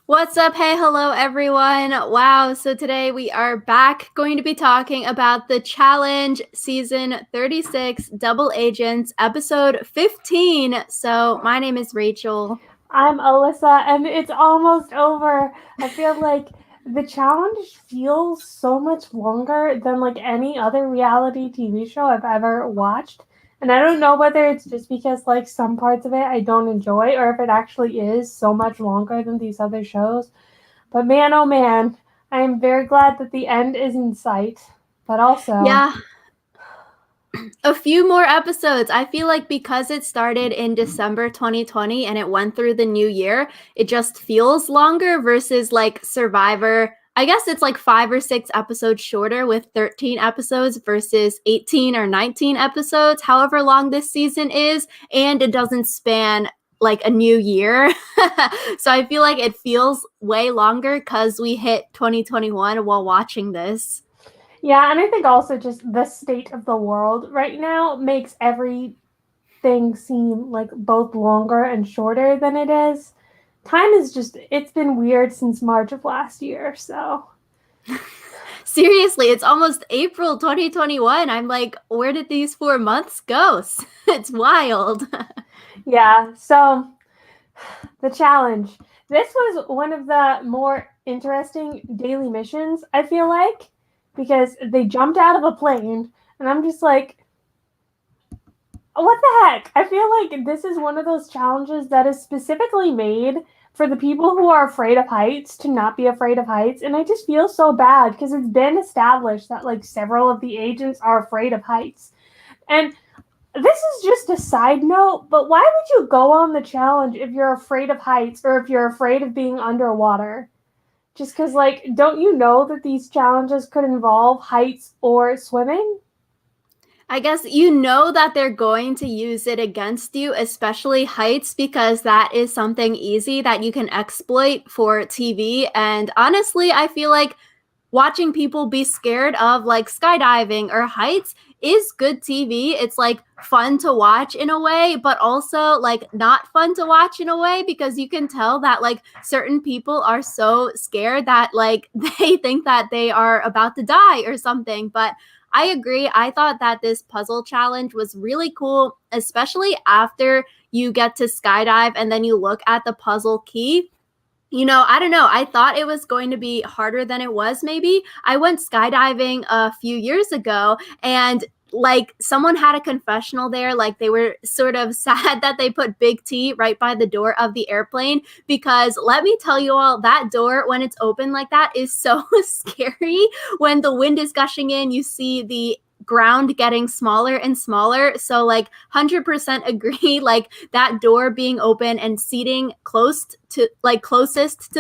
What's up? Hey, hello, everyone. Wow. So today we are back going to be talking about the challenge season 36 Double Agents episode 15. So my name is Rachel. I'm Alyssa, and it's almost over. I feel like the challenge feels so much longer than like any other reality TV show I've ever watched. And I don't know whether it's just because like some parts of it I don't enjoy or if it actually is so much longer than these other shows. But man, oh man, I am very glad that the end is in sight. But also, Yeah, a few more episodes. I feel like because it started in December 2020 and it went through the new year, it just feels longer versus like Survivor. I guess it's like 5 or 6 episodes shorter with 13 episodes versus 18 or 19 episodes, however long this season is. And it doesn't span like a new year. So I feel like it feels way longer because we hit 2021 while watching this. yeah, and I think also just the state of the world right now makes everything seem like both longer and shorter than it is. Time is just, it's been weird since March of last year, so. Seriously, it's almost April 2021. I'm like, where did these 4 months go? It's wild. Yeah, so the challenge. This was one of the more interesting daily missions, I feel like, because they jumped out of a plane, and I'm just like, what the heck? I feel like this is one of those challenges that is specifically made for the people who are afraid of heights to not be afraid of heights. And I just feel so bad because it's been established that like several of the agents are afraid of heights. And this is just a side note, but why would you go on the challenge if you're afraid of heights or if you're afraid of being underwater? Just because, like, don't you know that these challenges could involve heights or swimming? I guess you know that they're going to use it against you, especially heights, because that is something easy that you can exploit for TV. And honestly, I feel like watching people be scared of like skydiving or heights is good TV. It's like fun to watch in a way, but also like not fun to watch in a way because you can tell that like certain people are so scared that like they think that they are about to die or something. But I agree. I thought that this puzzle challenge was really cool, especially after you get to skydive and then you look at the puzzle key. I don't know. I thought it was going to be harder than it was, maybe. I went skydiving a few years ago and like someone had a confessional there. Like they were sort of sad that they put Big T right by the door of the airplane because let me tell you all, that door, when it's open like that, is so scary. When the wind is gushing in, you see the ground getting smaller and smaller. So like 100% agree like that door being open and seating closest to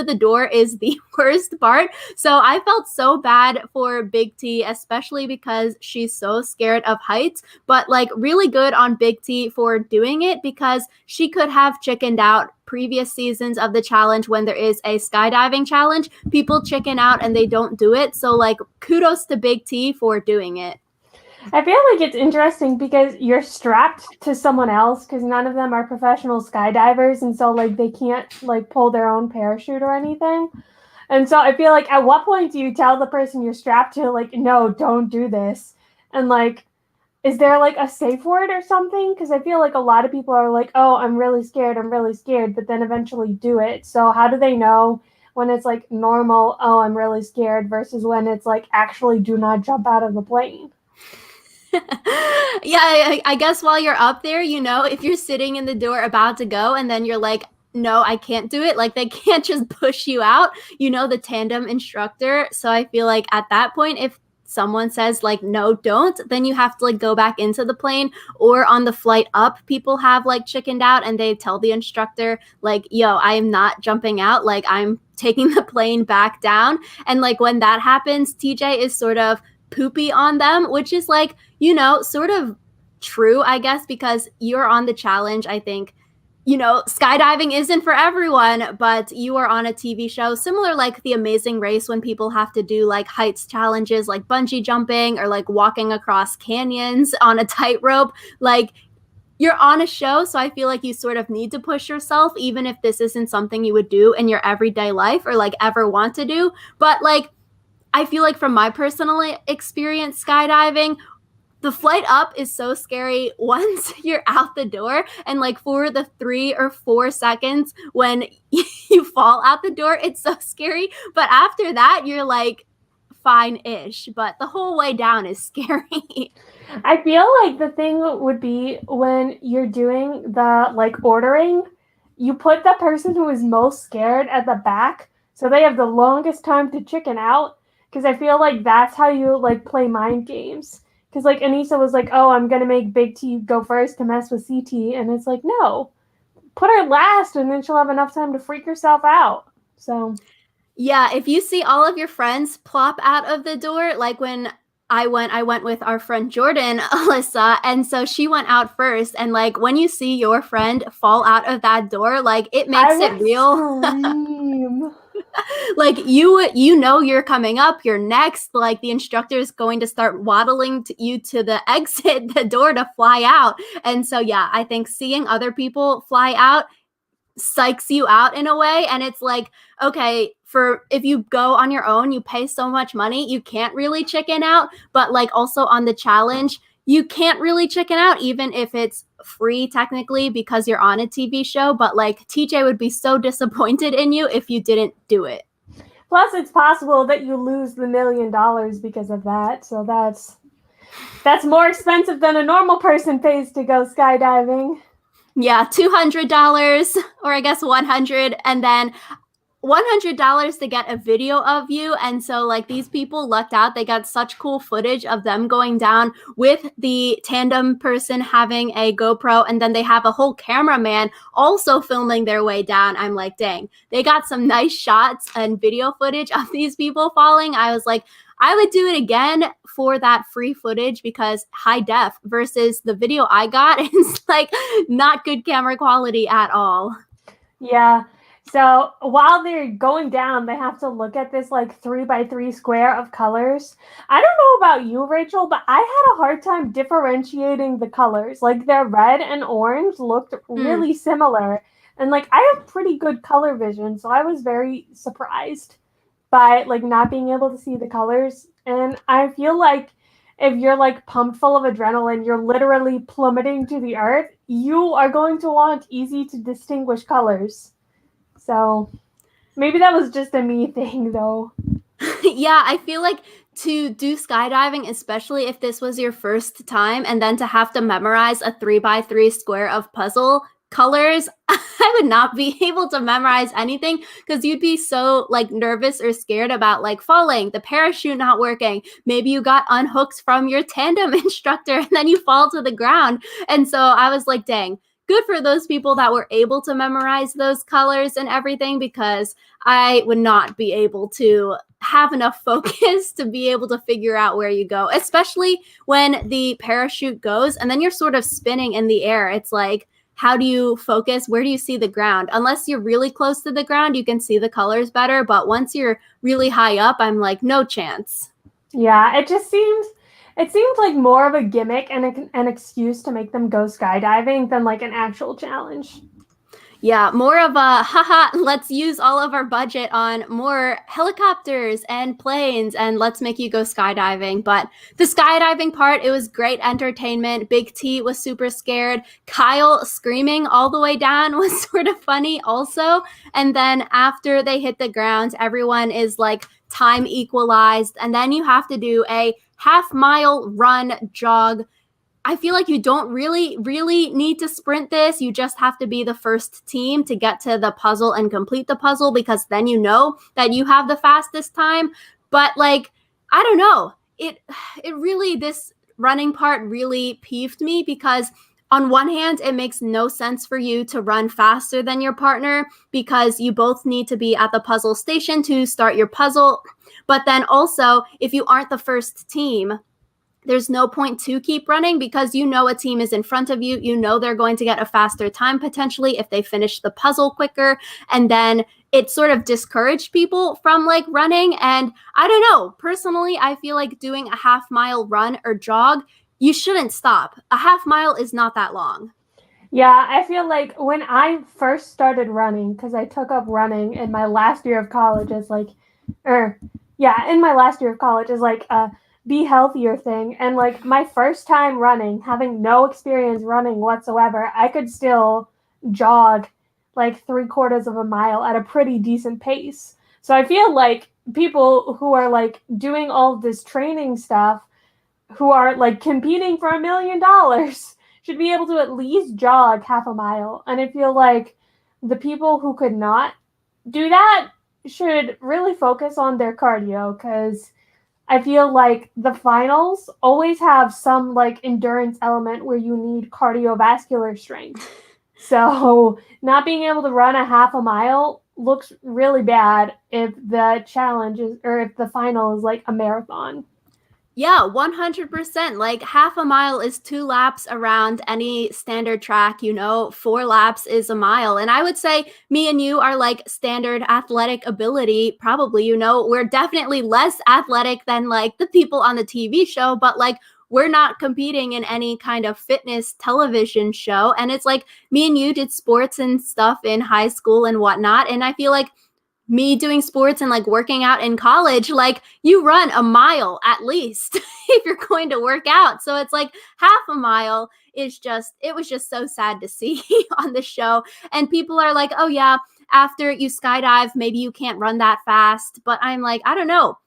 the door is the worst part. So I felt so bad for Big T, especially because she's so scared of heights, but like really good on Big T for doing it because she could have chickened out previous seasons of the challenge. When there is a skydiving challenge, people chicken out and they don't do it. So like kudos to Big T for doing it. I feel like it's interesting because you're strapped to someone else because none of them are professional skydivers, and so like they can't like pull their own parachute or anything. And so I feel like at what point do you tell the person you're strapped to like no, don't do this? And like is there like a safe word or something? Because I feel like a lot of people are like, oh, I'm really scared, but then eventually do it. So how do they know when it's like normal, oh, I'm really scared, versus when it's like actually do not jump out of the plane? Yeah, I guess while you're up there, if you're sitting in the door about to go and then you're like, no, I can't do it. Like they can't just push you out, the tandem instructor. So I feel like at that point, if someone says like, no, don't, then you have to like go back into the plane or on the flight up, people have like chickened out and they tell the instructor like, yo, I am not jumping out. Like I'm taking the plane back down. And like when that happens, TJ is sort of poopy on them, which is like, sort of true, I guess, because you're on the challenge. I think, skydiving isn't for everyone, but you are on a TV show similar like The Amazing Race when people have to do like heights challenges like bungee jumping or like walking across canyons on a tightrope. Like you're on a show, so I feel like you sort of need to push yourself, even if this isn't something you would do in your everyday life or like ever want to do. But like, I feel like from my personal experience skydiving, the flight up is so scary once you're out the door, and like for the 3 or 4 seconds when you fall out the door, it's so scary, but after that you're like fine-ish, but the whole way down is scary. I feel like the thing would be when you're doing the like ordering, you put the person who is most scared at the back so they have the longest time to chicken out. Because I feel like that's how you like play mind games. Because like Anissa was like, oh, I'm going to make Big T go first to mess with CT. And it's like, no, put her last and then she'll have enough time to freak herself out. So Yeah, if you see all of your friends plop out of the door, like when I went with our friend Jordan, Alyssa, and so she went out first. And like when you see your friend fall out of that door, like it I makes it would real. scream. Like you know you're coming up, you're next. Like the instructor is going to start waddling you to the exit, the door to fly out. And so yeah, I think seeing other people fly out psychs you out in a way, and it's like, okay, for if you go on your own, you pay so much money, you can't really chicken out, but like also on the challenge, you can't really chicken out even if it's free technically because you're on a TV show, but like TJ would be so disappointed in you if you didn't do it. Plus, it's possible that you lose the $1 million because of that. So that's more expensive than a normal person pays to go skydiving. Yeah, $200 or I guess 100, and then $100 to get a video of you. And so like these people lucked out, they got such cool footage of them going down with the tandem person having a GoPro, and then they have a whole cameraman also filming their way down. I'm like, dang, they got some nice shots and video footage of these people falling. I was like, I would do it again for that free footage, because high def versus the video I got is like not good camera quality at all. Yeah. So while they're going down, they have to look at this like 3x3 square of colors. I don't know about you, Rachel, but I had a hard time differentiating the colors. Like their red and orange looked Mm. really similar. And like I have pretty good color vision, so I was very surprised by like not being able to see the colors. And I feel like if you're like pumped full of adrenaline, you're literally plummeting to the earth, you are going to want easy to distinguish colors. So maybe that was just a me thing though. Yeah, I feel like to do skydiving, especially if this was your first time, and then to have to memorize a 3x3 square of puzzle colors, I would not be able to memorize anything because you'd be so like nervous or scared about like falling, the parachute not working. Maybe you got unhooked from your tandem instructor and then you fall to the ground. And so I was like, dang, good for those people that were able to memorize those colors and everything, because I would not be able to have enough focus to be able to figure out where you go, especially when the parachute goes and then you're sort of spinning in the air. It's like, how do you focus? Where do you see the ground? Unless you're really close to the ground, you can see the colors better. But once you're really high up, I'm like, no chance. Yeah, it seemed like more of a gimmick and an excuse to make them go skydiving than like an actual challenge. Yeah, more of a haha, let's use all of our budget on more helicopters and planes and let's make you go skydiving. But the skydiving part, it was great entertainment. Big T was super scared. Kyle screaming all the way down was sort of funny also. And then after they hit the ground, everyone is like time equalized. And then you have to do a half-mile run jog. I feel like you don't really need to sprint this. You just have to be the first team to get to the puzzle and complete the puzzle, because then you know that you have the fastest time. But like, I don't know. It really, this running part really peeved me, because on one hand, it makes no sense for you to run faster than your partner because you both need to be at the puzzle station to start your puzzle. But then also, if you aren't the first team, there's no point to keep running because you know a team is in front of you. You know they're going to get a faster time potentially if they finish the puzzle quicker. And then it sort of discouraged people from like running. And I don't know, personally, I feel like doing a half-mile run or jog, you shouldn't stop. A half mile is not that long. Yeah, I feel like when I first started running, because I took up running in my last year of college as like, or yeah, in my last year of college as like a be healthier thing. And like my first time running, having no experience running whatsoever, I could still jog like 3/4 of a mile at a pretty decent pace. So I feel like people who are like doing all this training stuff who are like competing for $1 million should be able to at least jog half a mile. And I feel like the people who could not do that should really focus on their cardio because I feel like the finals always have some like endurance element where you need cardiovascular strength. So not being able to run a half a mile looks really bad if the challenge is or if the final is like a marathon. Yeah, 100%. Like half a mile is 2 laps around any standard track, 4 laps is a mile. And I would say me and you are like standard athletic ability, probably, we're definitely less athletic than like the people on the TV show, but like we're not competing in any kind of fitness television show. And it's like me and you did sports and stuff in high school and whatnot. And I feel like me doing sports and like working out in college, like you run a mile at least if you're going to work out. So it's like half a mile is just, it was just so sad to see on the show. And people are like, oh yeah, after you skydive, maybe you can't run that fast. But I'm like, I don't know.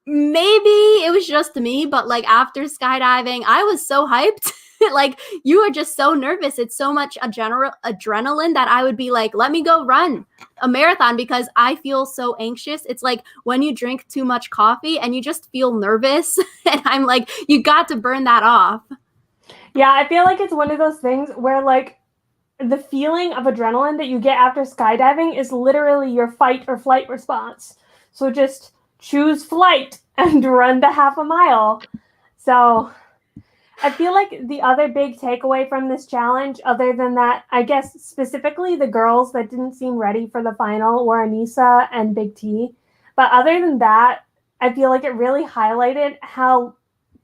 Maybe it was just me, but like after skydiving, I was so hyped. Like you are just so nervous. It's so much adrenaline that I would be like, let me go run a marathon because I feel so anxious. It's like when you drink too much coffee and you just feel nervous. And I'm like, you got to burn that off. Yeah, I feel like it's one of those things where like the feeling of adrenaline that you get after skydiving is literally your fight or flight response. So just choose flight and run the half a mile. So I feel like the other big takeaway from this challenge, other than that, I guess specifically the girls that didn't seem ready for the final were Anissa and Big T. But other than that, I feel like it really highlighted how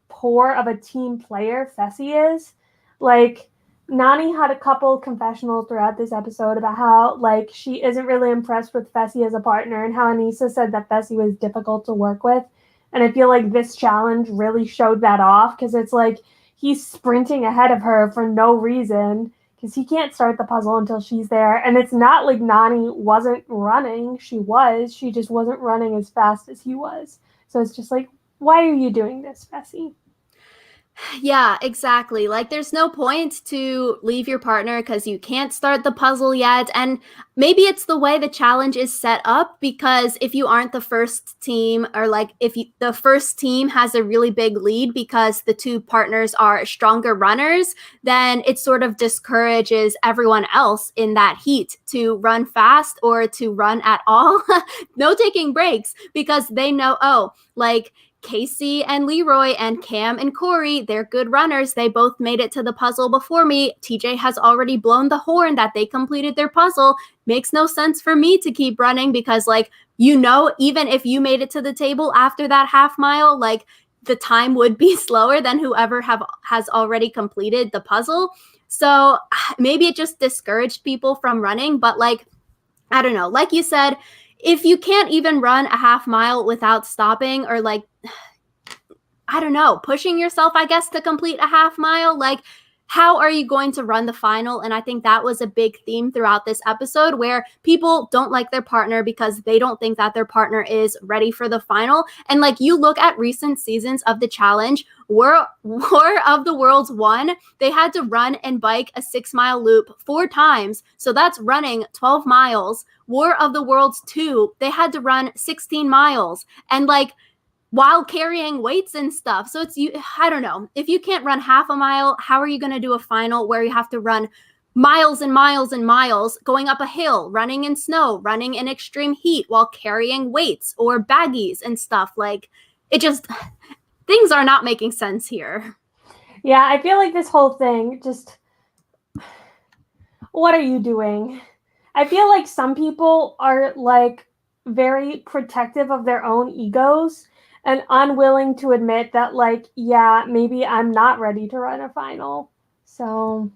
poor of a team player Fessy is. Like, Nani had a couple confessionals throughout this episode about how like she isn't really impressed with Fessy as a partner and how Anissa said that Fessy was difficult to work with. And I feel like this challenge really showed that off because it's like he's sprinting ahead of her for no reason because he can't start the puzzle until she's there. And it's not like Nani wasn't running. She was. She just wasn't running as fast as he was. So it's just like, why are you doing this, Fessy? Yeah, exactly. Like, there's no point to leave your partner because you can't start the puzzle yet. And maybe it's the way the challenge is set up because if you aren't the first team, or like if the first team has a really big lead because the two partners are stronger runners, then it sort of discourages everyone else in that heat to run fast or to run at all. No taking breaks because they know, oh, like, Casey and Leroy and Cam and Corey, they're good runners. They both made it to the puzzle before me. TJ has already blown the horn that they completed their puzzle. Makes no sense for me to keep running because, like, even if you made it to the table after that half mile, like, the time would be slower than whoever has already completed the puzzle. So maybe it just discouraged people from running, but like, I don't know. Like you said, if you can't even run a half mile without stopping or like, I don't know, pushing yourself, I guess, to complete a half mile, like, how are you going to run the final? And I think that was a big theme throughout this episode where people don't like their partner because they don't think that their partner is ready for the final. And like, you look at recent seasons of the challenge, War of the Worlds 1, they had to run and bike a 6-mile loop 4 times. So that's running 12 miles. War of the Worlds 2, they had to run 16 miles. And like, while carrying weights and stuff. So I don't know. If you can't run half a mile, how are you going to do a final where you have to run miles and miles and miles going up a hill, running in snow, running in extreme heat while carrying weights or baggies and stuff? Like, it just, things are not making sense here. Yeah, I feel like this whole thing just, what are you doing? I feel like some people are like very protective of their own egos and unwilling to admit that, like, yeah, maybe I'm not ready to run a final. So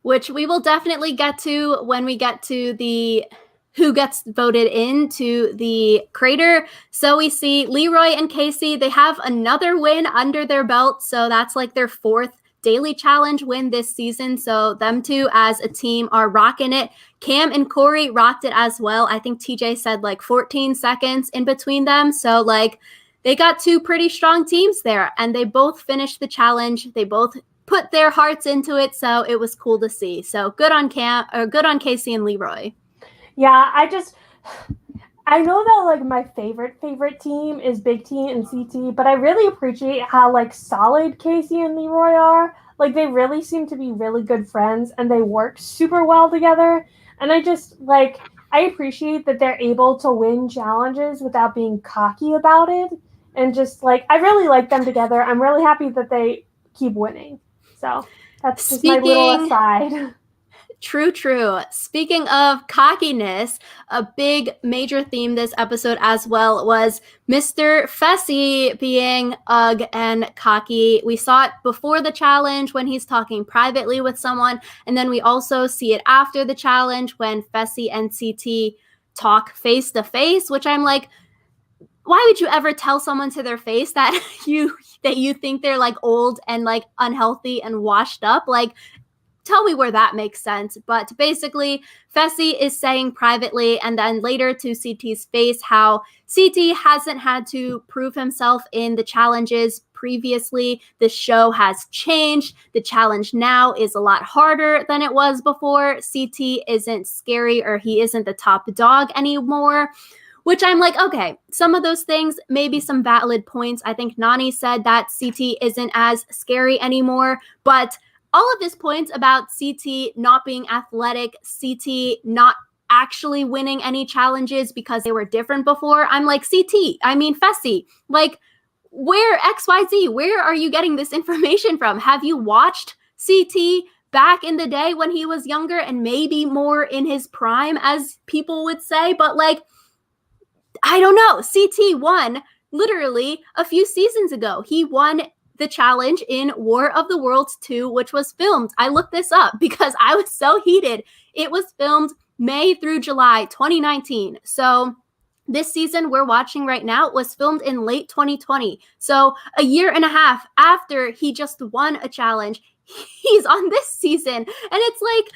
which we will definitely get to when we get to the who gets voted into the crater. So we see Leroy and Casey, they have another win under their belt. So that's like their fourth daily challenge win this season. So them two as a team are rocking it. Cam and Corey rocked it as well. I think TJ said like 14 seconds in between them. So like they got two pretty strong teams there, and they both finished the challenge. They both put their hearts into it, so it was cool to see. So good on good on Casey and Leroy. Yeah, I know that like my favorite team is Big T and CT, but I really appreciate how like solid Casey and Leroy are. Like they really seem to be really good friends and they work super well together. And I appreciate that they're able to win challenges without being cocky about it. And just like I really like them together. I'm really happy that they keep winning. So that's just my little aside. True. Speaking of cockiness, a big major theme this episode as well was Mr. Fessy being ugh and cocky. We saw it before the challenge when he's talking privately with someone, and then we also see it after the challenge when Fessy and CT talk face to face, which I'm like, why would you ever tell someone to their face that you think they're like old and like unhealthy and washed up? Like, tell me where that makes sense. But basically, Fessy is saying privately and then later to CT's face how CT hasn't had to prove himself in the challenges previously. The show has changed. The challenge now is a lot harder than it was before. CT isn't scary, or he isn't the top dog anymore. Which I'm like, okay, some of those things, maybe some valid points. I think Nani said that CT isn't as scary anymore, but all of his points about CT not being athletic, CT not actually winning any challenges because they were different before, I'm like, Fessy, like, where XYZ, where are you getting this information from? Have you watched CT back in the day when he was younger and maybe more in his prime, as people would say? But like, I don't know. CT won literally a few seasons ago. He won the challenge in War of the Worlds 2, which was filmed. I looked this up because I was so heated. It was filmed May through July 2019. So this season we're watching right now was filmed in late 2020. So a year and a half after he just won a challenge, he's on this season. And it's like,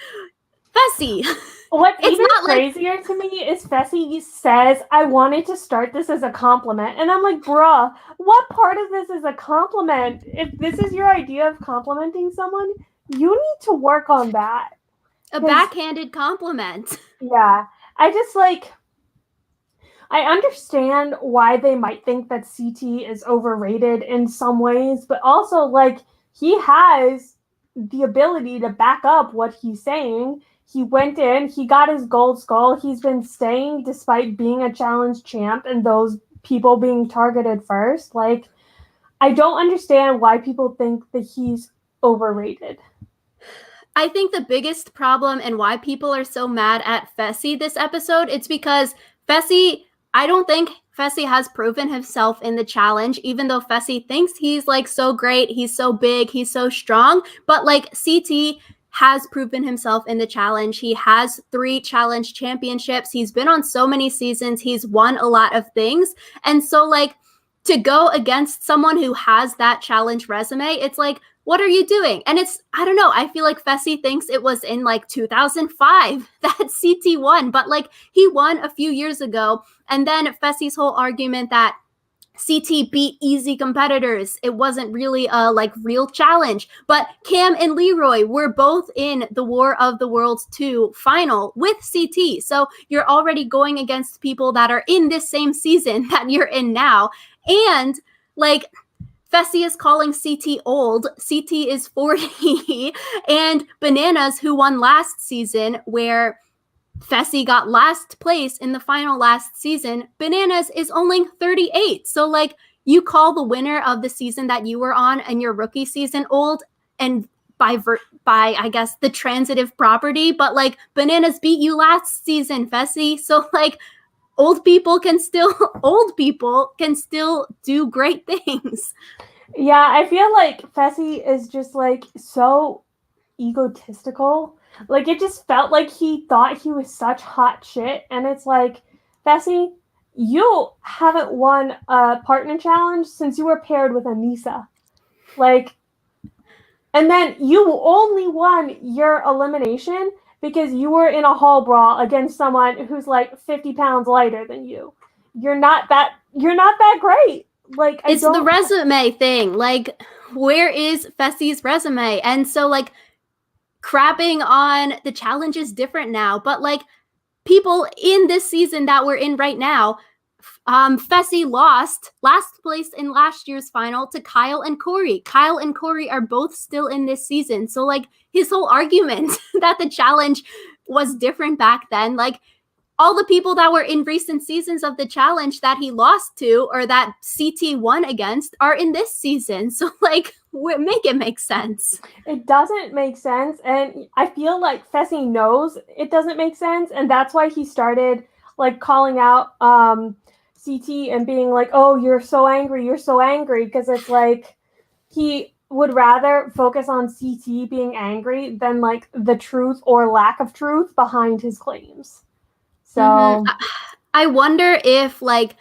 Fessy. What's even crazier to me is Fessy says, I wanted to start this as a compliment. And I'm like, bruh, what part of this is a compliment? If this is your idea of complimenting someone, you need to work on that. A backhanded compliment. Yeah. I understand why they might think that CT is overrated in some ways, but also like he has the ability to back up what he's saying. He went in, he got his gold skull. He's been staying despite being a challenge champ and those people being targeted first. Like, I don't understand why people think that he's overrated. I think the biggest problem and why people are so mad at Fessy this episode, it's because I don't think Fessy has proven himself in the challenge, even though Fessy thinks he's like so great, he's so big, he's so strong. But like CT has proven himself in the challenge. He has 3 challenge championships. He's been on so many seasons. He's won a lot of things. And so like to go against someone who has that challenge resume, it's like, what are you doing? And I don't know, I feel like Fessy thinks it was in like 2005 that CT won, but like he won a few years ago. And then Fessy's whole argument that CT beat easy competitors, it wasn't really a like real challenge. But Cam and Leroy were both in the War of the Worlds 2 final with CT. So you're already going against people that are in this same season that you're in now. And like Fessy is calling CT old. CT is 40. And Bananas, who won last season, where Fessy got last place in the final last season, Bananas is only 38. So like you call the winner of the season that you were on and your rookie season old, and by I guess the transitive property, but like Bananas beat you last season, Fessy. So like old people can still do great things. Yeah, I feel like Fessy is just like so egotistical. Like, it just felt like he thought he was such hot shit. And it's like, Fessy, you haven't won a partner challenge since you were paired with Anissa. Like, and then you only won your elimination because you were in a hall brawl against someone who's like 50 pounds lighter than you. You're not that great. Like, It's the resume thing. Like, where is Fessy's resume? And so, like, crapping on the challenge is different now, but like people in this season that we're in right now, Fessy lost last place in last year's final to Kyle and Corey. Kyle and Corey are both still in this season. So like his whole argument that the challenge was different back then, like all the people that were in recent seasons of the challenge that he lost to or that CT won against are in this season. So like make it make sense. It doesn't make sense. And I feel like Fessy knows it doesn't make sense. And that's why he started like calling out CT and being like, oh, you're so angry. You're so angry. Because it's like he would rather focus on CT being angry than like the truth or lack of truth behind his claims. So I wonder if like,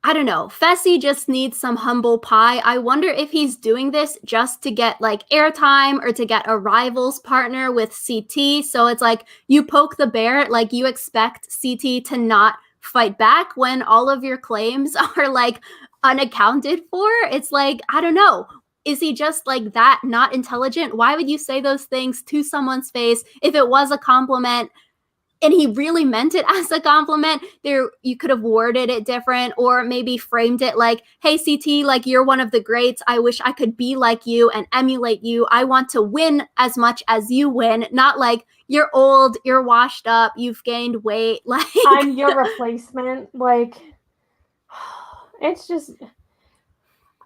I don't know, Fessy just needs some humble pie. I wonder if he's doing this just to get like airtime or to get a rivals partner with CT. So it's like you poke the bear, like you expect CT to not fight back when all of your claims are like unaccounted for. It's like, I don't know. Is he just like that not intelligent? Why would you say those things to someone's face if it was a compliment? And he really meant it as a compliment, there you could have worded it different or maybe framed it like, hey, CT, like you're one of the greats. I wish I could be like you and emulate you. I want to win as much as you win, not like you're old, you're washed up, you've gained weight. Like I'm your replacement. Like, it's just,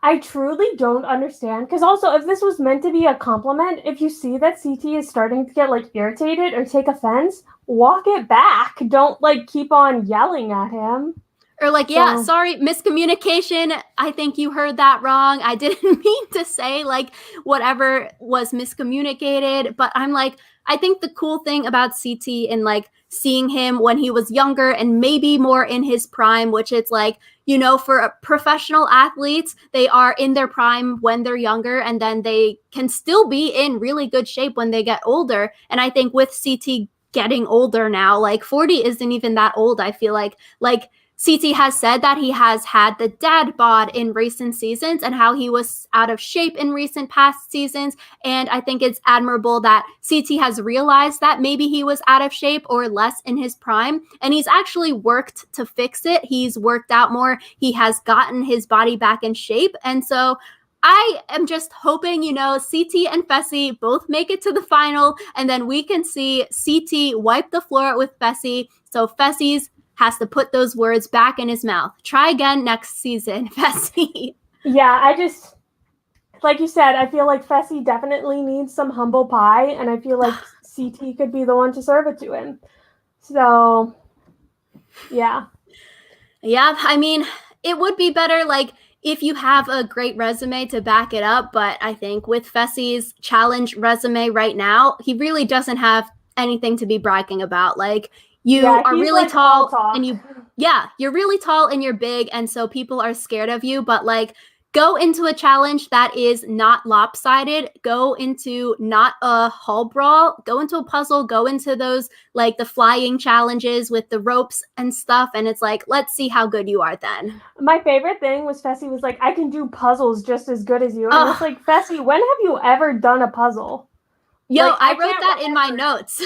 I truly don't understand. Because also, if this was meant to be a compliment, if you see that CT is starting to get like irritated or take offense, walk it back. Don't like keep on yelling at him. Or like, yeah, sorry, miscommunication. I think you heard that wrong. I didn't mean to say like whatever was miscommunicated. But I'm like, I think the cool thing about CT and like seeing him when he was younger and maybe more in his prime, which it's like, you know, for professional athletes, they are in their prime when they're younger and then they can still be in really good shape when they get older. And I think with CT getting older now, like 40 isn't even that old, I feel like CT has said that he has had the dad bod in recent seasons and how he was out of shape in recent past seasons. And I think it's admirable that CT has realized that maybe he was out of shape or less in his prime. And he's actually worked to fix it. He's worked out more. He has gotten his body back in shape. And so I am just hoping, you know, CT and Fessy both make it to the final. And then we can see CT wipe the floor with Fessy. So Fessy's has to put those words back in his mouth. Try again next season, Fessy. Yeah, I just, like you said, I feel like Fessy definitely needs some humble pie, and I feel like CT could be the one to serve it to him. So, yeah. Yeah, I mean, it would be better, like, if you have a great resume to back it up, but I think with Fessy's challenge resume right now, he really doesn't have anything to be bragging about. Like, you are really like tall and you're really tall and you're big. And so people are scared of you, but like go into a challenge that is not lopsided, go into not a hall brawl, go into a puzzle, go into those like the flying challenges with the ropes and stuff. And it's like, let's see how good you are then. My favorite thing was Fessy was like, I can do puzzles just as good as you. And it's like, Fessy, when have you ever done a puzzle? Yo, like, I wrote that in my notes.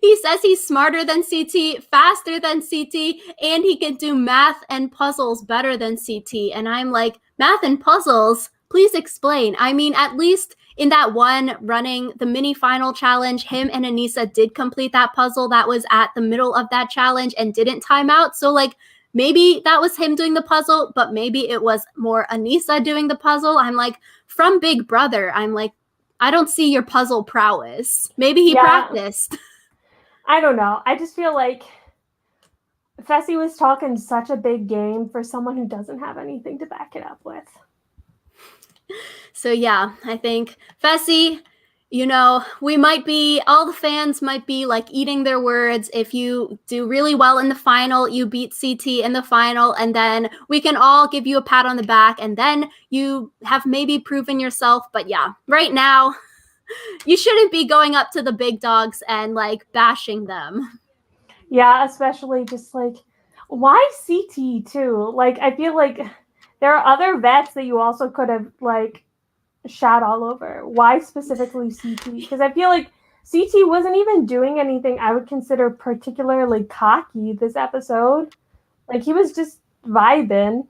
He says he's smarter than CT, faster than CT, and he can do math and puzzles better than CT. And I'm like, math and puzzles? Please explain. I mean, at least in that one running the mini final challenge, him and Anissa did complete that puzzle that was at the middle of that challenge and didn't time out. So like, maybe that was him doing the puzzle, but maybe it was more Anissa doing the puzzle. I'm like, from Big Brother, I'm like, I don't see your puzzle prowess. Maybe he practiced. I don't know. I just feel like Fessy was talking such a big game for someone who doesn't have anything to back it up with. So yeah, I think Fessy, all the fans might be like eating their words. If you do really well in the final, you beat CT in the final, and then we can all give you a pat on the back, and then you have maybe proven yourself. But yeah, right now, you shouldn't be going up to the big dogs and like bashing them. Yeah, especially just like, why CT too? Like, I feel like there are other vets that you also could have like shat all over. Why specifically CT? Because I feel like CT wasn't even doing anything I would consider particularly cocky this episode. Like, he was just vibing.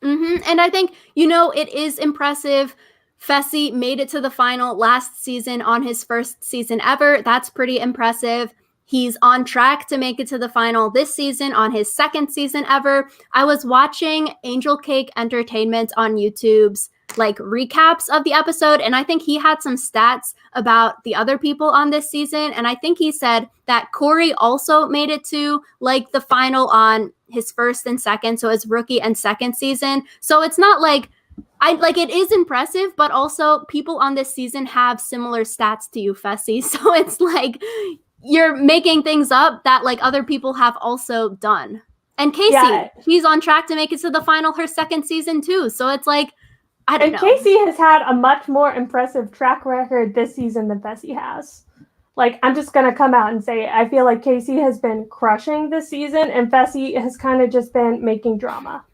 And I think, it is impressive. Fessy made it to the final last season on his first season ever. That's pretty impressive. He's on track to make it to the final this season on his second season ever. I was watching Angel Cake Entertainment on YouTube's like recaps of the episode, and I think he had some stats about the other people on this season, and I think he said that Corey also made it to like the final on his first and second, so his rookie and second season. So it's not like it is impressive, but also people on this season have similar stats to you, Fessy. So it's like you're making things up that like other people have also done. And Casey, she's on track to make it to the final her second season too. So it's like, I don't know. Casey has had a much more impressive track record this season than Fessy has. Like, I'm just going to come out and say, I feel like Casey has been crushing this season, and Fessy has kind of just been making drama.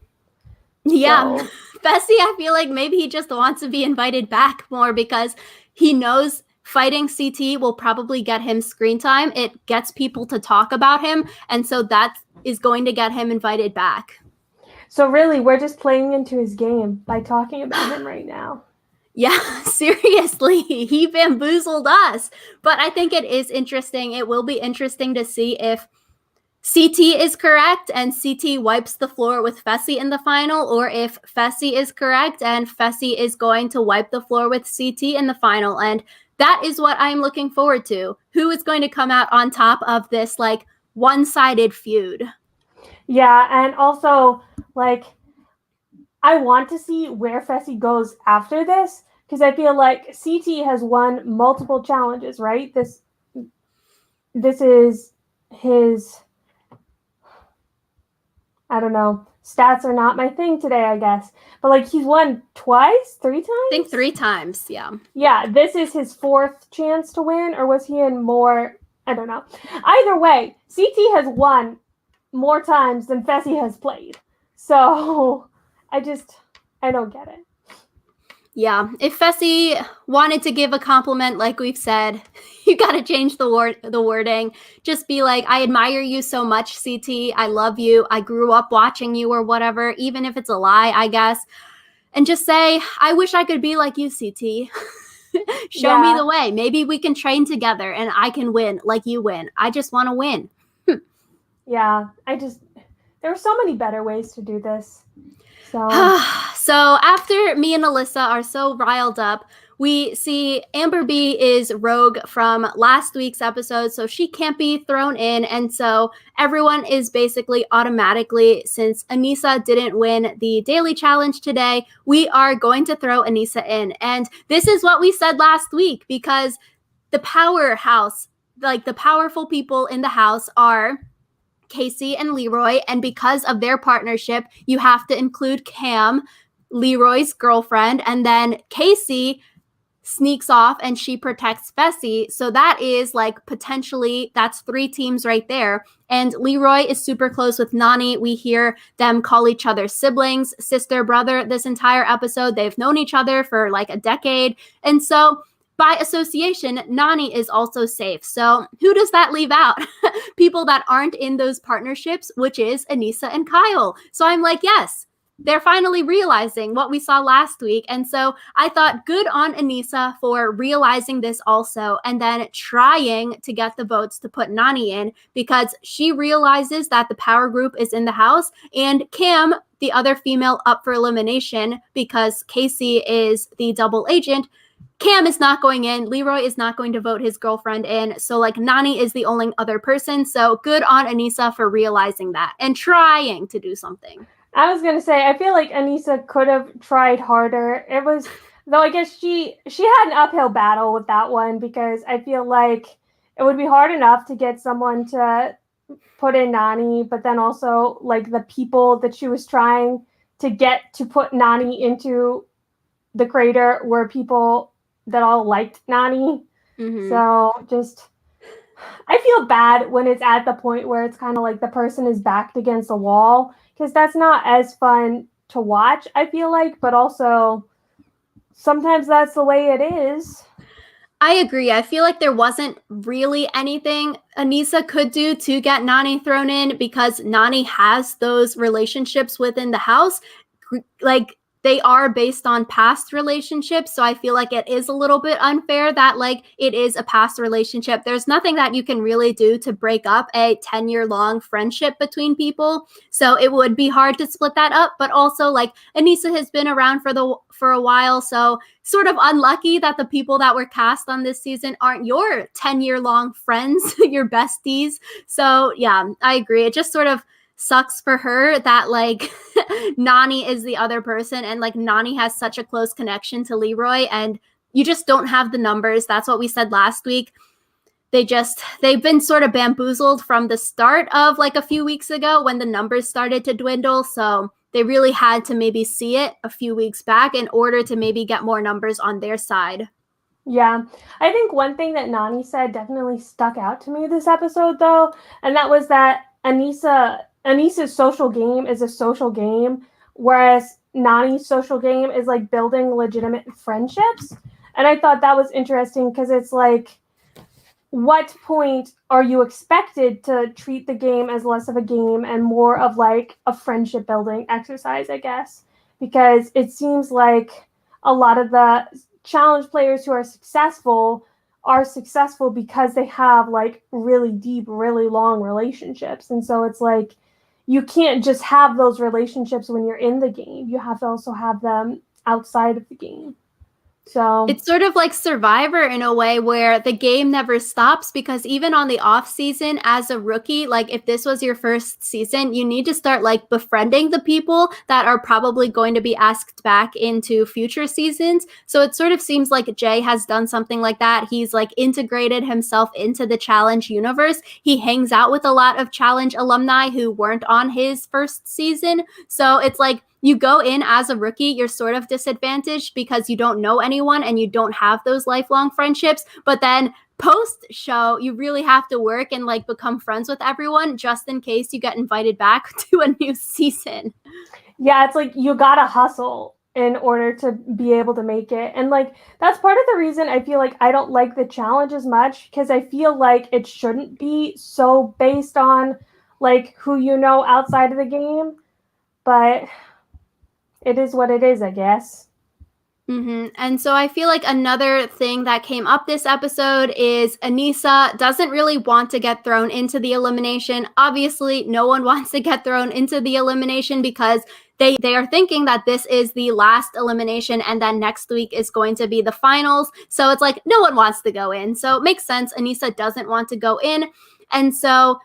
Yeah. So. Fessy, I feel like maybe he just wants to be invited back more because he knows fighting CT will probably get him screen time. It gets people to talk about him, and so that is going to get him invited back. So really, we're just playing into his game by talking about him right now. Yeah, seriously, he bamboozled us. But I think it is interesting. It will be interesting to see if CT is correct and CT wipes the floor with Fessy in the final, or if Fessy is correct and Fessy is going to wipe the floor with CT in the final. And that is what I'm looking forward to. Who is going to come out on top of this like one-sided feud? Yeah, and also like I want to see where Fessy goes after this, because I feel like CT has won multiple challenges, right? This is his, I don't know, stats are not my thing today, I guess. But like he's won twice, 3 times? I think 3 times, yeah. Yeah, this is his 4th chance to win, or was he in more? I don't know. Either way, CT has won more times than Fessy has played. So I don't get it. Yeah, if Fessy wanted to give a compliment, like we've said, you got to change the wording. Just be like, I admire you so much, CT. I love you. I grew up watching you or whatever, even if it's a lie, I guess. And just say, I wish I could be like you, CT. Show me the way. Maybe we can train together and I can win like you win. I just want to win. Yeah, there are so many better ways to do this. So after me and Alyssa are so riled up, we see Amber B is rogue from last week's episode, so she can't be thrown in. And so everyone is basically automatically, since Alyssa didn't win the daily challenge today, we are going to throw Alyssa in. And this is what we said last week, because the powerhouse, like the powerful people in the house are Casey and Leroy, and because of their partnership, you have to include Cam, Leroy's girlfriend, and then Casey sneaks off and she protects Fessy. So that is like potentially, that's 3 teams right there. And Leroy is super close with Nany. We hear them call each other siblings, sister, brother this entire episode. They've known each other for like a decade. And so by association, Nany is also safe. So who does that leave out? People that aren't in those partnerships, which is Alyssa and Kyle. So I'm like, yes, they're finally realizing what we saw last week. And so I thought good on Alyssa for realizing this also, and then trying to get the votes to put Nany in, because she realizes that the power group is in the house, and Cam, the other female up for elimination because Casey is the double agent, Cam is not going in. Leroy is not going to vote his girlfriend in. So like Nany is the only other person. So good on Alyssa for realizing that and trying to do something. I was going to say, I feel like Alyssa could have tried harder. Though I guess she had an uphill battle with that one because I feel like it would be hard enough to get someone to put in Nani, but then also like the people that she was trying to get to put Nani into the crater were people that all liked Nani. Hmm. So just I feel bad when it's at the point where it's kind of like the person is backed against a wall because that's not as fun to watch, I feel like, but also sometimes that's the way it is. I agree. I feel like there wasn't really anything Anissa could do to get Nani thrown in because Nani has those relationships within the house. Like, they are based on past relationships, so I feel like it is a little bit unfair that like it is a past relationship. There's nothing that you can really do to break up a 10-year long friendship between people, so it would be hard to split that up. But also, like, Anissa has been around for a while, so sort of unlucky that the people that were cast on this season aren't your 10-year long friends, your besties. So yeah, I agree. It just sort of sucks for her that like Nani is the other person, and like Nani has such a close connection to Leroy, and you just don't have the numbers. That's what we said last week. They've been sort of bamboozled from the start of like a few weeks ago when the numbers started to dwindle. So they really had to maybe see it a few weeks back in order to maybe get more numbers on their side. Yeah. I think one thing that Nani said definitely stuck out to me this episode though, and that was that Anissa's social game is a social game, whereas Nani's social game is like building legitimate friendships. And I thought that was interesting because it's like what point are you expected to treat the game as less of a game and more of like a friendship building exercise, I guess? Because it seems like a lot of the challenge players who are successful because they have like really deep, really long relationships. And so it's like you can't just have those relationships when you're in the game. You have to also have them outside of the game. So It's sort of like Survivor in a way where the game never stops, because even on the off season as a rookie, like if this was your first season, you need to start like befriending the people that are probably going to be asked back into future seasons. So it sort of seems like Jay has done something like that. He's like integrated himself into the challenge universe. He hangs out with a lot of challenge alumni who weren't on his first season. So it's like you go in as a rookie, you're sort of disadvantaged because you don't know anyone and you don't have those lifelong friendships. But then post show, you really have to work and like become friends with everyone just in case you get invited back to a new season. yeah, it's like you gotta hustle in order to be able to make it. And like that's part of the reason I feel like I don't like the challenge as much because I feel like it shouldn't be so based on like who you know outside of the game. But it is what it is, I guess. And so I feel like another thing that came up this episode is Anissa doesn't really want to get thrown into the elimination. Obviously, no one wants to get thrown into the elimination because they are thinking that this is the last elimination and then next week is going to be the finals. So it's like no one wants to go in. So it makes sense. Anissa doesn't want to go in. And so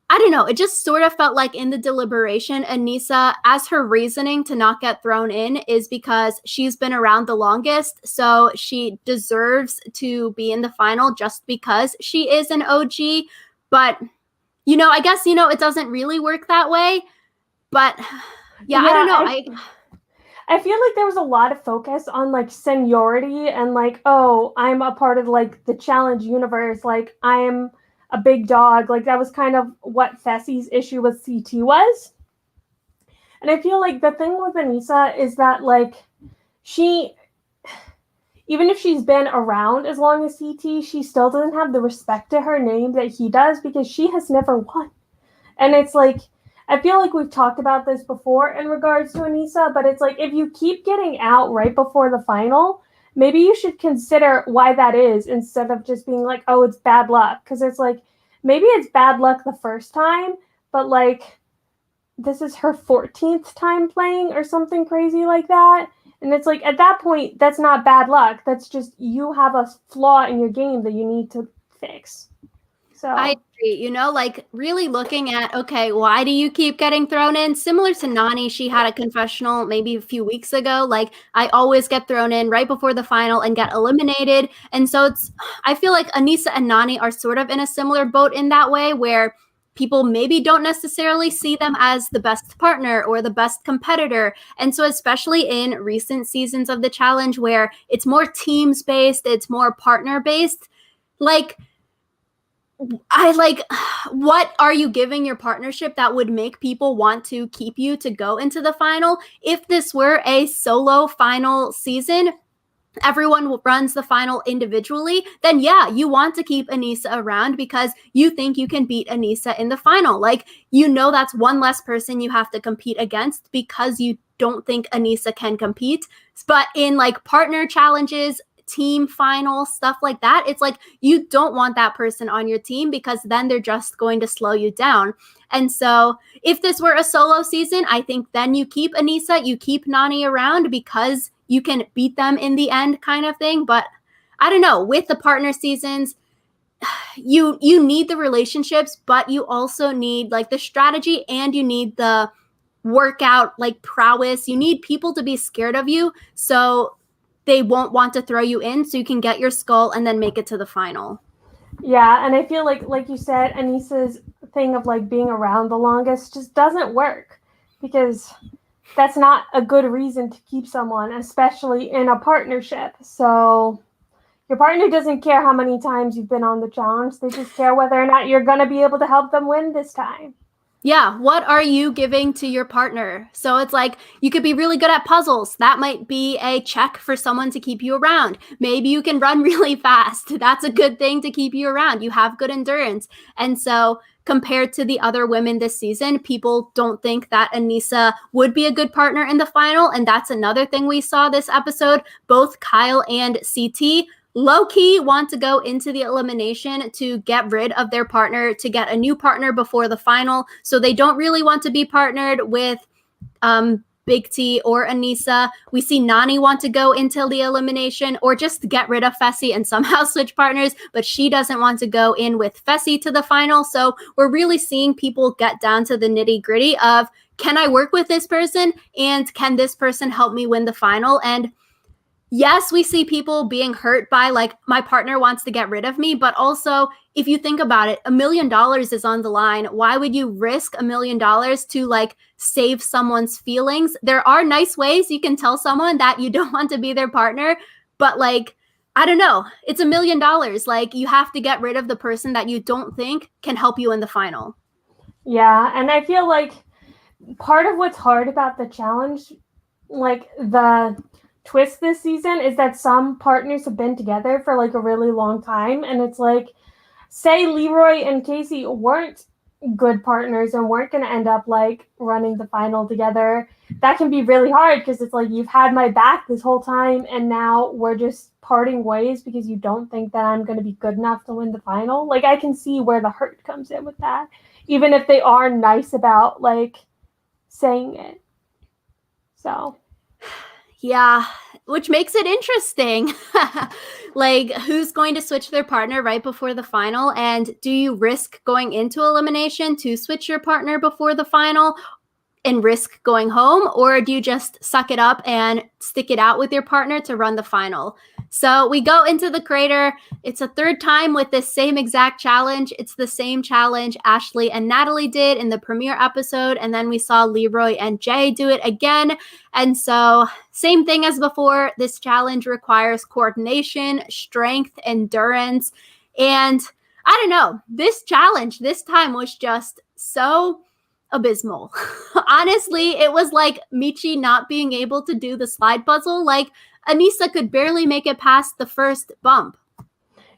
I don't know. It just sort of felt like in the deliberation, Anissa, as her reasoning to not get thrown in is because she's been around the longest. So she deserves to be in the final just because she is an OG. But, I guess, it doesn't really work that way. But yeah, I don't Yeah, know. I feel like there was a lot of focus on like seniority and like, oh, I'm a part of like the challenge universe. Like I'm a big dog. Like that was kind of what Fessy's issue with CT was. And I feel like the thing with Anissa is that like she even if she's been around as long as CT, she still doesn't have the respect to her name that he does because she has never won. And it's like, I feel like we've talked about this before in regards to Anissa, but it's like if you keep getting out right before the final, maybe you should consider why that is instead of just being like, oh, it's bad luck. Because it's like, maybe it's bad luck the first time, but like, this is her 14th time playing or something crazy like that. And it's like, at that point, that's not bad luck. That's just you have a flaw in your game that you need to fix. I So agree. Like really looking at, okay, why do you keep getting thrown in? Similar to Nani, she had a confessional maybe a few weeks ago. Like, I always get thrown in right before the final and get eliminated. And so I feel like Anissa and Nani are sort of in a similar boat in that way, where people maybe don't necessarily see them as the best partner or the best competitor. And so, especially in recent seasons of the challenge where it's more teams based, it's more partner based, like, what are you giving your partnership that would make people want to keep you to go into the final? If this were a solo final season, everyone runs the final individually, then yeah, you want to keep Anissa around because you think you can beat Anissa in the final. Like, that's one less person you have to compete against because you don't think Anissa can compete. But in like partner challenges, team final, stuff like that, it's like you don't want that person on your team because then they're just going to slow you down. And so if this were a solo season, I think then you keep Anissa, you keep Nani around because you can beat them in the end, kind of thing. But I don't know, with the partner seasons, you need the relationships, but you also need like the strategy and you need the workout like prowess. You need people to be scared of you so they won't want to throw you in, so you can get your skull and then make it to the final. yeah, and I feel like you said, Anissa's thing of like being around the longest just doesn't work because that's not a good reason to keep someone, especially in a partnership. So your partner doesn't care how many times you've been on the challenge. They just care whether or not you're going to be able to help them win this time. Yeah, what are you giving to your partner? So it's like you could be really good at puzzles. That might be a check for someone to keep you around. Maybe you can run really fast. That's a good thing to keep you around. You have good endurance. And so compared to the other women this season, people don't think that Anissa would be a good partner in the final. And that's another thing we saw this episode. Both Kyle and CT low-key want to go into the elimination to get rid of their partner, to get a new partner before the final. So they don't really want to be partnered with Big T or Anissa. We see Nani want to go into the elimination or just get rid of Fessy and somehow switch partners, but she doesn't want to go in with Fessy to the final. So we're really seeing people get down to the nitty-gritty of, can I work with this person and can this person help me win the final? And yes, we see people being hurt by like, my partner wants to get rid of me, but also if you think about it, $1 million is on the line. Why would you risk $1 million to like save someone's feelings? There are nice ways you can tell someone that you don't want to be their partner, but like, I don't know, it's $1 million. Like, you have to get rid of the person that you don't think can help you in the final. Yeah, and I feel like part of what's hard about the challenge, like the twist this season, is that some partners have been together for like a really long time, and it's like, say Leroy and Casey weren't good partners and weren't going to end up like running the final together, that can be really hard because it's like, you've had my back this whole time and now we're just parting ways because you don't think that I'm going to be good enough to win the final. Like, I can see where the hurt comes in with that, even if they are nice about like saying it. So yeah, which makes it interesting. Like, who's going to switch their partner right before the final? And do you risk going into elimination to switch your partner before the final and risk going home? Or do you just suck it up and stick it out with your partner to run the final? So we go into the crater. It's a third time with this same exact challenge. It's the same challenge Ashley and Natalie did in the premiere episode. And then we saw Leroy and Jay do it again. And so same thing as before. This challenge requires coordination, strength, endurance. And I don't know, this challenge this time was just so abysmal. Honestly, it was like Michi not being able to do the slide puzzle. Like, Anissa could barely make it past the first bump.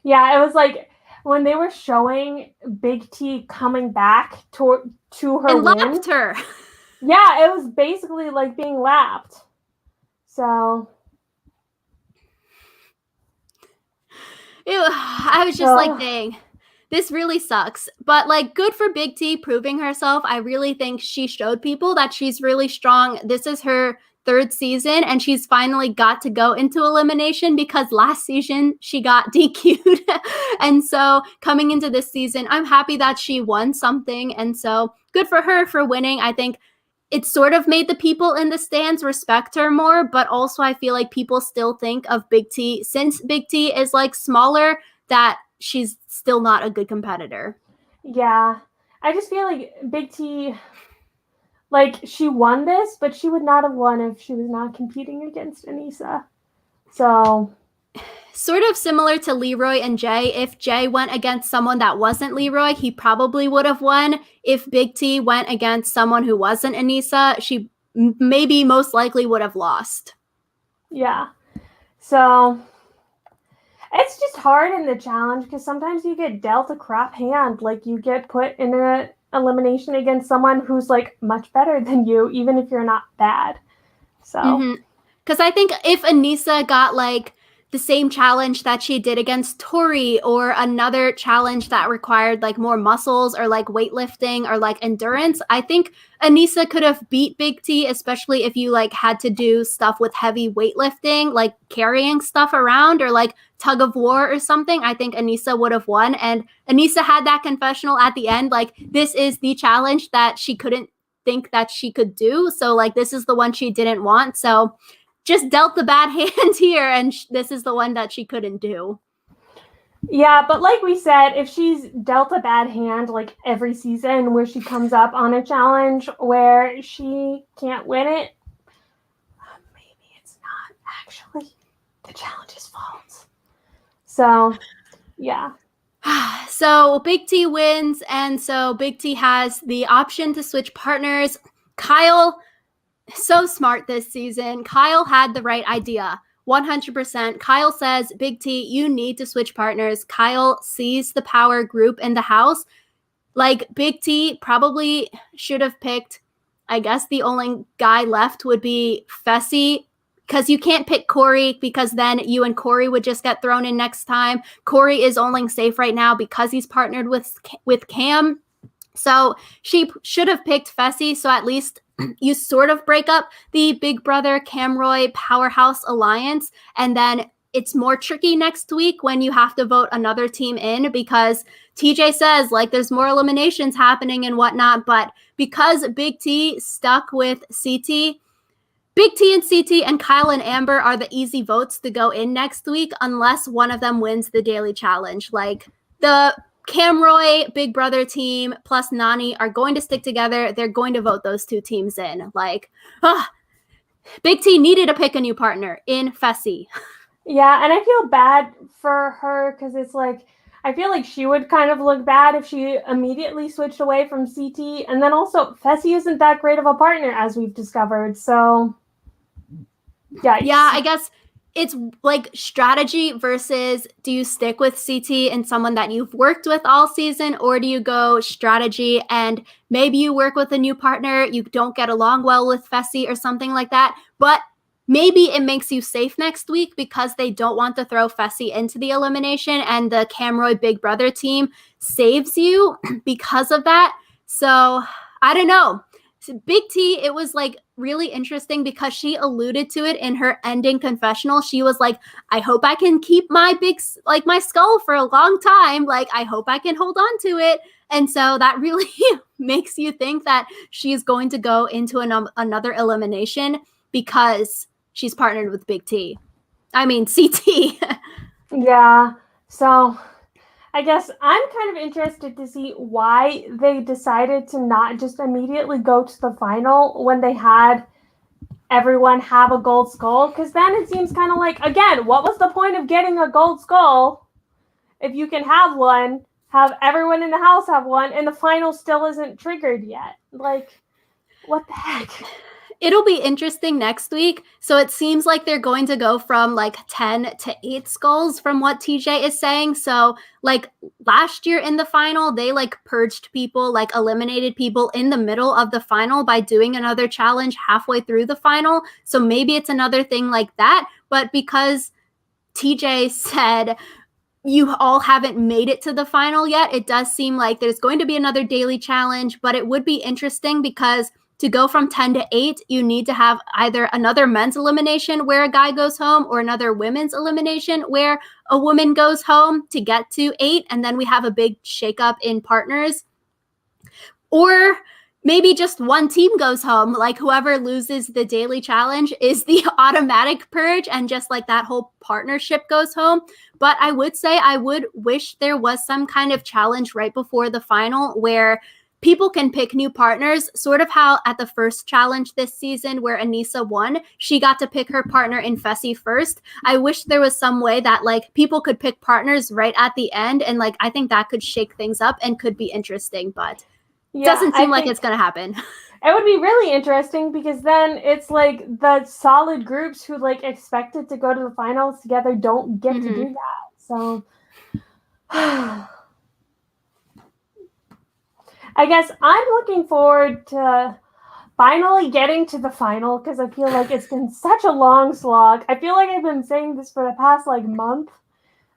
yeah, it was like when they were showing Big T coming back to her and win. lapped her. Yeah, it was basically like being lapped. So I was just like, dang, this really sucks. But like, good for Big T proving herself. I really think she showed people that she's really strong. This is her third season, and she's finally got to go into elimination because last season she got DQ'd. And so coming into this season, I'm happy that she won something. And so good for her for winning. I think it sort of made the people in the stands respect her more, but also I feel like people still think of Big T, since Big T is like smaller, that she's still not a good competitor. Yeah. I just feel like Big T, like, she won this, but she would not have won if she was not competing against Alyssa. So, sort of similar to Leroy and Jay. If Jay went against someone that wasn't Leroy, he probably would have won. If Big T went against someone who wasn't Alyssa, she maybe most likely would have lost. yeah. So, it's just hard in the challenge because sometimes you get dealt a crap hand. Like, you get put in an elimination against someone who's, like, much better than you, even if you're not bad. So, Because I think if Alyssa got like the same challenge that she did against Tori, or another challenge that required like more muscles or like weightlifting or like endurance, I think Alyssa could have beat Big T, especially if you like had to do stuff with heavy weightlifting, like carrying stuff around or like tug of war or something. I think Alyssa would have won. And Alyssa had that confessional at the end, like this is the challenge that she couldn't think that she could do. So like this is the one she didn't want. So just dealt the bad hand here, and this is the one that she couldn't do. yeah, but like we said, if she's dealt a bad hand like every season where she comes up on a challenge where she can't win it, maybe it's not actually the challenge's fault. So, yeah. So Big T wins, and so Big T has the option to switch partners. Kyle, so smart this season. Kyle had the right idea. 100%. Kyle says, Big T, you need to switch partners. Kyle sees the power group in the house. Like, Big T probably should have picked, I guess the only guy left would be Fessy, because you can't pick Corey, because then you and Corey would just get thrown in next time. Corey is only safe right now because he's partnered with Cam. So she should have picked Fessy, so at least you sort of break up the Big Brother Camroy powerhouse alliance, and then it's more tricky next week when you have to vote another team in, because TJ says like there's more eliminations happening and whatnot, but because Big T stuck with CT, Big T and CT and Kyle and Amber are the easy votes to go in next week unless one of them wins the daily challenge. Like the Camroy Big Brother team plus Nani are going to stick together. They're going to vote those two teams in. Like, Big T needed to pick a new partner in Fessy. Yeah, and I feel bad for her because it's like, I feel like she would kind of look bad if she immediately switched away from CT. And then also, Fessy isn't that great of a partner, as we've discovered. So, yikes. Yeah, I guess it's like strategy versus do you stick with CT and someone that you've worked with all season, or do you go strategy and maybe you work with a new partner, you don't get along well with Fessy or something like that, but maybe it makes you safe next week because they don't want to throw Fessy into the elimination, and the Camroy Big Brother team saves you because of that. So I don't know. Big T, it was like really interesting because she alluded to it in her ending confessional. She was like, I hope I can keep my my skull for a long time. Like, I hope I can hold on to it. And so that really makes you think that she's going to go into another elimination because she's partnered with Big T. I mean, CT. Yeah. So I guess I'm kind of interested to see why they decided to not just immediately go to the final when they had everyone have a gold skull. Because then it seems kind of like, again, what was the point of getting a gold skull if you can have one, have everyone in the house have one, and the final still isn't triggered yet? Like, what the heck? It'll be interesting next week. So it seems like they're going to go from like 10 to 8 skulls from what TJ is saying. So like last year in the final, they like purged people, like eliminated people in the middle of the final by doing another challenge halfway through the final. So maybe it's another thing like that. But because TJ said you all haven't made it to the final yet, it does seem like there's going to be another daily challenge, but it would be interesting because to go from 10 to 8, you need to have either another men's elimination where a guy goes home or another women's elimination where a woman goes home to get to 8. And then we have a big shakeup in partners. Or maybe just one team goes home, like whoever loses the daily challenge is the automatic purge, and just like that whole partnership goes home. But I would say I would wish there was some kind of challenge right before the final where people can pick new partners, sort of how at the first challenge this season where Anissa won, she got to pick her partner in Fessy first. I wish there was some way that like people could pick partners right at the end, and like I think that could shake things up and could be interesting, but doesn't seem like it's going to happen. It would be really interesting because then it's like the solid groups who like expected to go to the finals together don't get to do that. So I guess I'm looking forward to finally getting to the final because I feel like it's been such a long slog. I feel like I've been saying this for the past like month.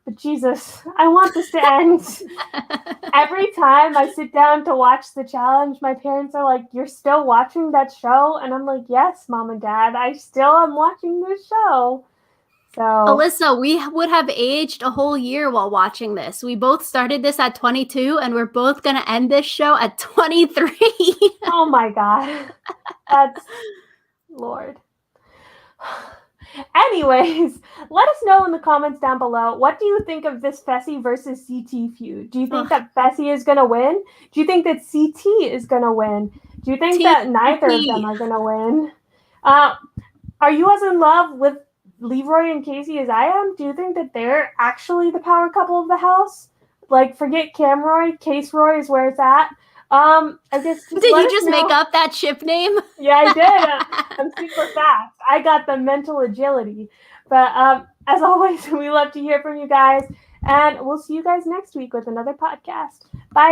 But Jesus, I want this to end. Every time I sit down to watch the challenge, my parents are like, "You're still watching that show?" And I'm like, "Yes, Mom and Dad, I still am watching this show." So, Alyssa, we would have aged a whole year while watching this. We both started this at 22, and we're both going to end this show at 23. Oh my God. That's Lord. Anyways, let us know in the comments down below. What do you think of this Fessy versus CT feud? Do you think that Fessy is going to win? Do you think that CT is going to win? Do you think that neither of them are going to win? Are you as in love with Leroy and Casey as I am? Do you think that they're actually the power couple of the house? Like, forget Camroy, Case Roy is where it's at. I guess did you just make up that ship name? Yeah, I did. I'm super fast. I got the mental agility. But as always, we love to hear from you guys. And we'll see you guys next week with another podcast.